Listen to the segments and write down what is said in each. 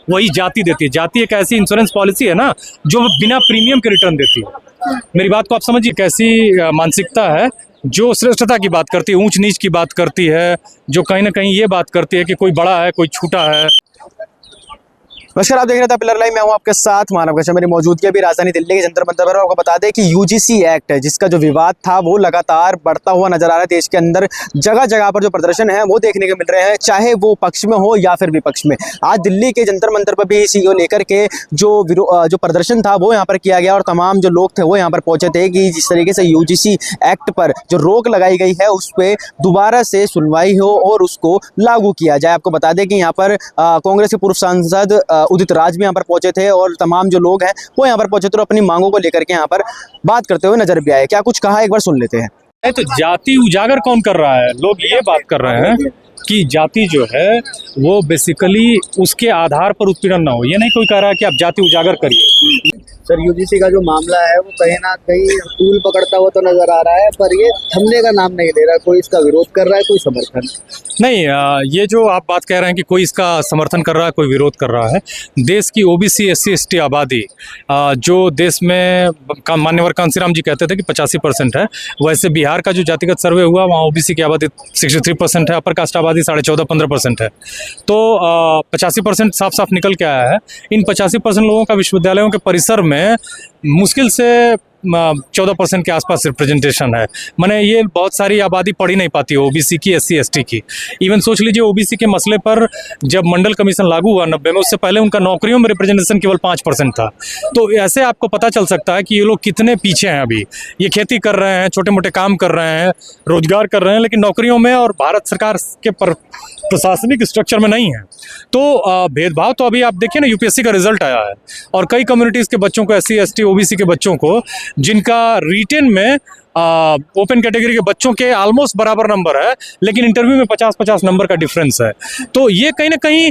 वही जाति देती है। जाति एक ऐसी इंश्योरेंस पॉलिसी है ना जो बिना प्रीमियम के रिटर्न देती है। मेरी बात को आप समझिए, कैसी मानसिकता है जो श्रेष्ठता की बात करती है, ऊंच नीच की बात करती है, जो कहीं ना कहीं ये बात करती है कि कोई बड़ा है कोई छोटा है। नमस्कार, आप देख रहे थे पिलर लाइव। मैं हूं आपके साथ मानव कश्यप। मेरी मौजूदगी अभी राजधानी दिल्ली के जंतर मंतर पर। आपको बता दें कि यूजीसी एक्ट है जिसका जो विवाद था वो लगातार बढ़ता हुआ नजर आ रहा है। देश के अंदर जगह जगह पर जो प्रदर्शन है वो देखने को मिल रहे हैं, चाहे वो पक्ष में हो या फिर विपक्ष में। आज दिल्ली के जंतर मंतर पर भी इसी को लेकर के जो प्रदर्शन था वो यहाँ पर किया गया और तमाम जो लोग थे वो यहाँ पर पहुंचे थे कि जिस तरीके से यूजीसी एक्ट पर जो रोक लगाई गई है उस पर दोबारा से सुनवाई हो और उसको लागू किया जाए। आपको बता दें कि यहाँ पर कांग्रेस के पूर्व सांसद उदित राज भी यहाँ पर पहुंचे थे और तमाम जो लोग हैं वो यहाँ पर पहुंचे थे और अपनी मांगों को लेकर के यहाँ पर बात करते हुए नजर भी आए। क्या कुछ कहा, एक बार सुन लेते हैं। तो जाति उजागर कौन कर रहा है? लोग ये बात कर रहे हैं कि जाति जो है वो बेसिकली उसके आधार पर उत्पीड़न ना हो। ये नहीं कोई कह रहा है कि आप जाति उजागर करिए। सर, यूजीसी का जो मामला है वो कहीं ना कहीं टूल पकड़ता हुआ तो नजर आ रहा है, पर ये थमने का नाम नहीं ले रहा। कोई इसका विरोध कर रहा है, कोई समर्थन नहीं। ये जो आप बात कह रहे हैं कि कोई इसका समर्थन कर रहा है कोई विरोध कर रहा है, देश की ओबीसी SC ST आबादी जो देश में मान्यवर कांसीराम जी कहते थे कि 85% है, वैसे बिहार का जो जातिगत सर्वे हुआ वहाँ ओबीसी की आबादी 63% है, अपर कास्ट आबादी 14.5-15% है। तो 85% साफ साफ निकल के आया है। इन 85% लोगों का विश्वविद्यालयों के परिसर में मुश्किल से 14% के आसपास रिप्रेजेंटेशन है। माने ये बहुत सारी आबादी पढ़ ही नहीं पाती है ओबीसी की, SC ST की। इवन सोच लीजिए ओबीसी के मसले पर जब मंडल कमीशन लागू हुआ 90 में, उससे पहले उनका नौकरियों में रिप्रेजेंटेशन केवल 5% था। तो ऐसे आपको पता चल सकता है कि ये लोग कितने पीछे हैं। अभी ये खेती कर रहे हैं, छोटे मोटे काम कर रहे हैं, रोजगार कर रहे हैं, लेकिन नौकरियों में और भारत सरकार के प्रशासनिक स्ट्रक्चर में नहीं है। तो भेदभाव तो अभी आप देखिए ना, यूपीएससी का रिजल्ट आया है और कई कम्युनिटीज़ के बच्चों को, SC ST OBC के बच्चों को, जिनका रिटेन में ओपन कैटेगरी के बच्चों के ऑलमोस्ट बराबर नंबर है, लेकिन इंटरव्यू में 50-50 नंबर का डिफरेंस है। तो ये कहीं ना कहीं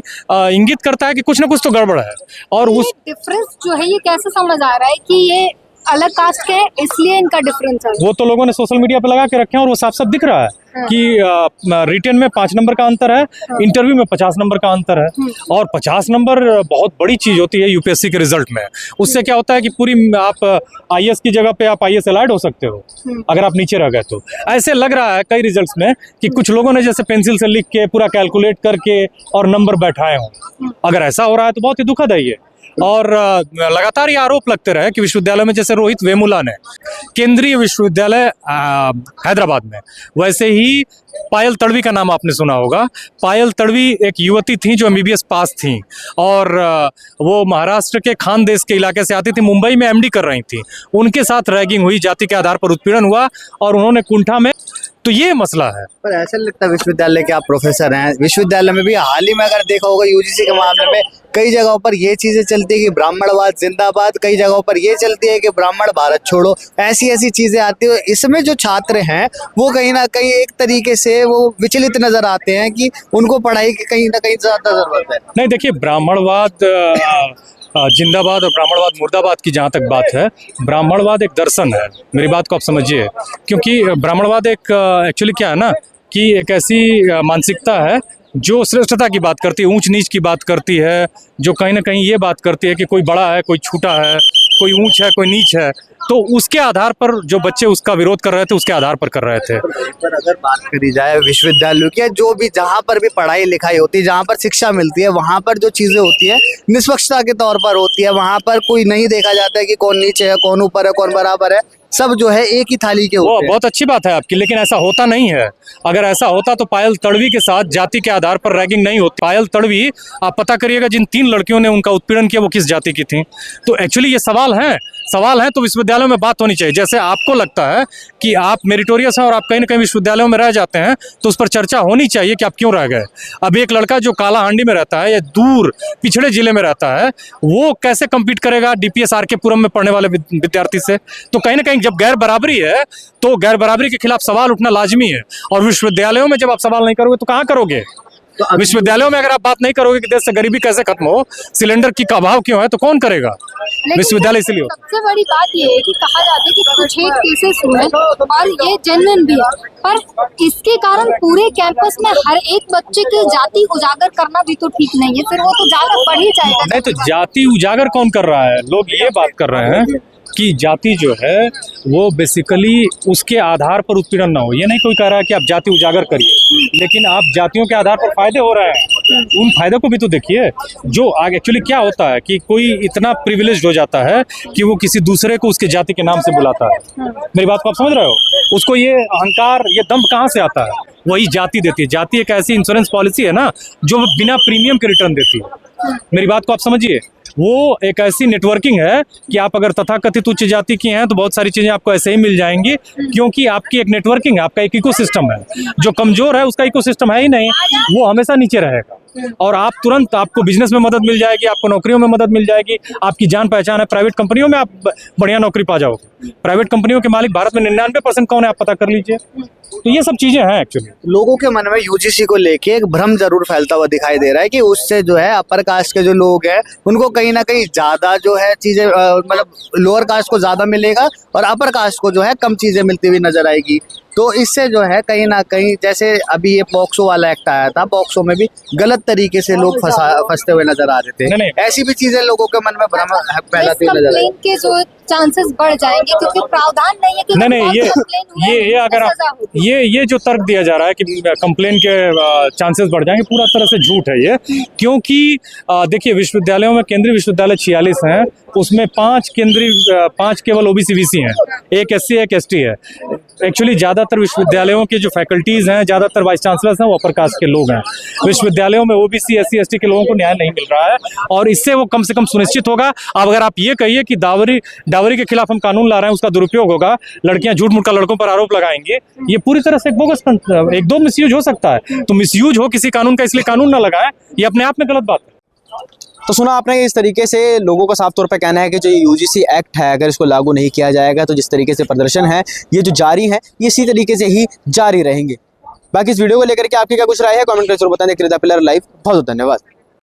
इंगित करता है कि कुछ ना कुछ तो गड़बड़ है। और उस डिफरेंस जो है ये कैसे समझ आ रहा है कि ये अलग कास्ट के इसलिए इनका डिफरेंस है? वो तो लोगों ने सोशल मीडिया पे लगा के रखे हैं और वो साफ साफ दिख रहा है कि रिटेन में 5 नंबर का अंतर है, इंटरव्यू में 50 नंबर का अंतर है। और 50 नंबर बहुत बड़ी चीज होती है यूपीएससी के रिजल्ट में। उससे क्या होता है कि पूरी आप IAS की जगह पे आप IAS एलाइड हो सकते हो अगर आप नीचे रह गए तो। ऐसे लग रहा है कई रिजल्ट्स में कि कुछ लोगों ने जैसे पेंसिल से लिख के पूरा कैलकुलेट करके और नंबर बैठाए हों। अगर ऐसा हो रहा है तो बहुत ही दुखद है ये। और लगातार ये आरोप लगते रहे कि विश्वविद्यालय में, जैसे रोहित वेमुला ने केंद्रीय विश्वविद्यालय हैदराबाद में, वैसे ही पायल तड़वी का नाम आपने सुना होगा। पायल तड़वी एक युवती थी जो MBBS पास थी और वो महाराष्ट्र के खानदेश के इलाके से आती थी, मुंबई में MD कर रही थी। उनके साथ रैगिंग हुई, जाति के आधार पर उत्पीड़न हुआ और उन्होंने कुंठा में। तो ये मसला है। पर ऐसा लगता है विश्वविद्यालय के आप प्रोफेसर हैं, विश्वविद्यालय में भी हाल ही में अगर देखा होगा यूजीसी के मामले में कई जगहों पर ये चीजें चलती है कि ब्राह्मणवाद जिंदाबाद, कई जगहों पर ये चलती है कि ब्राह्मण भारत छोड़ो, ऐसी ऐसी चीजें आती है। इसमें जो छात्र हैं वो कहीं ना कहीं एक तरीके से वो विचलित नजर आते हैं कि उनको पढ़ाई की कहीं ना कहीं ज्यादा जरूरत है। नहीं, देखिए, ब्राह्मणवाद जिंदाबाद और ब्राह्मणवाद मुर्दाबाद की जहाँ तक बात है, ब्राह्मणवाद एक दर्शन है। मेरी बात को आप समझिए, क्योंकि ब्राह्मणवाद एक एक्चुअली क्या है ना कि एक ऐसी मानसिकता है जो श्रेष्ठता की बात करती है, ऊंच नीच की बात करती है, जो कहीं ना कहीं ये बात करती है कि कोई बड़ा है कोई छोटा है, कोई ऊंच है कोई नीच है। तो उसके आधार पर जो बच्चे उसका विरोध कर रहे थे उसके आधार पर कर रहे थे। पर अगर बात करी जाए विश्वविद्यालयों की, जो भी जहाँ पर भी पढ़ाई लिखाई होती है, जहाँ पर शिक्षा मिलती है, वहाँ पर जो चीजें होती है निष्पक्षता के तौर पर होती है। वहाँ पर कोई नहीं देखा जाता है कि कौन नीचे है, कौन ऊपर है, कौन बराबर है। सब जो है एक ही थाली के होते हैं। बहुत अच्छी बात है आपकी, लेकिन ऐसा होता नहीं है। अगर ऐसा होता तो पायल तड़वी के साथ जाति के आधार पर रैगिंग नहीं होती। पायल तड़वी, आप पता करिएगा जिन 3 लड़कियों ने उनका उत्पीड़न किया वो किस जाति की थी। तो एक्चुअली ये सवाल है तो विश्वविद्यालयों में बात होनी चाहिए। जैसे आपको लगता है कि आप मेरिटोरियस हैं और आप कहीं ना कहीं विश्वविद्यालयों में रह जाते हैं तो उस पर चर्चा होनी चाहिए कि आप क्यों रह गए। अब एक लड़का जो कालाहांडी में रहता है या दूर पिछड़े जिले में रहता है, वो कैसे कम्पीट करेगा DPS RK पुरम में पढ़ने वाले विद्यार्थी से? तो कहीं ना कहीं जब गैर बराबरी है तो गैर बराबरी के खिलाफ सवाल उठना लाजमी है। और विश्वविद्यालयों में जब आप सवाल नहीं करोगे तो कहाँ करोगे? तो विश्वविद्यालयों में अगर आप बात नहीं करोगे कि देश से गरीबी कैसे खत्म हो, सिलेंडर की अभाव क्यों है, तो कौन करेगा? विश्वविद्यालय इसलिए होता सबसे बड़ी बात ये है कि कहा जाता है कि कुछ एक केसेस हुए और ये जेन्युइन भी है, पर इसके कारण पूरे कैंपस में हर एक बच्चे की जाति उजागर करना भी तो ठीक नहीं है, फिर वो तो ज्यादा पढ़ ही जाएगा। नहीं तो जाति उजागर कौन कर रहा है? लोग ये बात कर रहे हैं कि जाति जो है वो बेसिकली उसके आधार पर उत्पीड़न ना हो। ये नहीं कोई कह रहा है कि आप जाति उजागर करिए, लेकिन आप जातियों के आधार पर फायदे हो रहे हैं, उन फायदों को भी तो देखिए। जो आगे एक्चुअली क्या होता है कि कोई इतना प्रिविलेज्ड हो जाता है कि वो किसी दूसरे को उसके जाति के नाम से बुलाता है। मेरी बात को आप समझ रहे हो? उसको ये अहंकार, ये दम्भ कहाँ से आता है? वही जाति देती है। जाति एक ऐसी इंश्योरेंस पॉलिसी है ना जो बिना प्रीमियम के रिटर्न देती है। मेरी बात को आप समझिए। वो एक ऐसी नेटवर्किंग है कि आप अगर तथाकथित उच्च जाति की हैं तो बहुत सारी चीजें आपको ऐसे ही मिल जाएंगी, क्योंकि आपकी एक नेटवर्किंग है, आपका एक इकोसिस्टम है। जो कमजोर है उसका इकोसिस्टम है ही नहीं, वो हमेशा नीचे रहेगा। और आप तुरंत, आपको बिजनेस में मदद मिल जाएगी, आपको नौकरियों में मदद मिल जाएगी, आपकी जान पहचान है। प्राइवेट कंपनियों में आप बढ़िया नौकरी पा जाओगे। प्राइवेट कंपनियों के मालिक भारत में 99% कौन है, आप पता कर लीजिए। तो ये सब चीजें हैं एक्चुअली। लोगों के मन में यूजीसी को लेके एक भ्रम जरूर फैलता हुआ दिखाई दे रहा है कि उससे जो है अपर कास्ट के जो लोग हैं उनको कहीं ना कहीं ज्यादा जो है चीजें मतलब लोअर कास्ट को ज्यादा मिलेगा और अपर कास्ट को जो है कम चीजें मिलती हुई नजर आएगी। तो इससे जो है कहीं ना कहीं, जैसे अभी ये पॉक्सो वाला एक्ट आया था, पॉक्सो में भी गलत तरीके से लोग फंसते हुए नजर आ रहे थे। ऐसी भी चीजें लोगों के मन में भ्रम फैलाती हुई नजर आई। के जो चांसेस बढ़ जाएंगे क्योंकि प्रावधान नहीं है कि नहीं, ये अगर आप ये जो तर्क दिया जा रहा है कि कंप्लेन के चांसेस बढ़ जाएंगे, पूरा तरह से झूठ है ये। क्योंकि देखिए, विश्वविद्यालयों में केंद्रीय विश्वविद्यालय 46 हैं, उसमें 5 केवल ओबीसी बीसी हैं, एक एससी एक एसटी है। एक्चुअली ज्यादातर विश्वविद्यालयों के जो फैकल्टीज हैं, ज्यादातर वाइस चांसलर्स हैं, वो अपर कास्ट के लोग हैं। विश्वविद्यालयों में ओबीसी एससी एसटी के लोगों को न्याय नहीं मिल रहा है, और इससे वो कम से कम सुनिश्चित होगा। अब अगर आप ये कहिए कि डावरी के खिलाफ हम कानून ला रहे हैं, उसका दुरुपयोग होगा, लड़कियां झूठ मूठ का लड़कों पर आरोप लगाएंगी, ये पूरी तरह से बोगस, एक दो मिसयूज हो सकता है। तो मिसयूज हो किसी कानून का इसलिए कानून ना लगाए, ये अपने आप में गलत बात है। तो सुना आपने, इस तरीके से लोगों का साफ तौर पे कहना है कि जो यूजीसी एक्ट है, अगर इसको लागू नहीं किया जाएगा तो जिस तरीके से प्रदर्शन है ये जो जारी है, ये इसी तरीके से ही जारी रहेंगे। बाकी इस वीडियो को लेकर के आपकी क्या कुछ राय है, कमेंट करके जरूर बताएं। देखते रहिए द पिलर लाइव। बहुत धन्यवाद।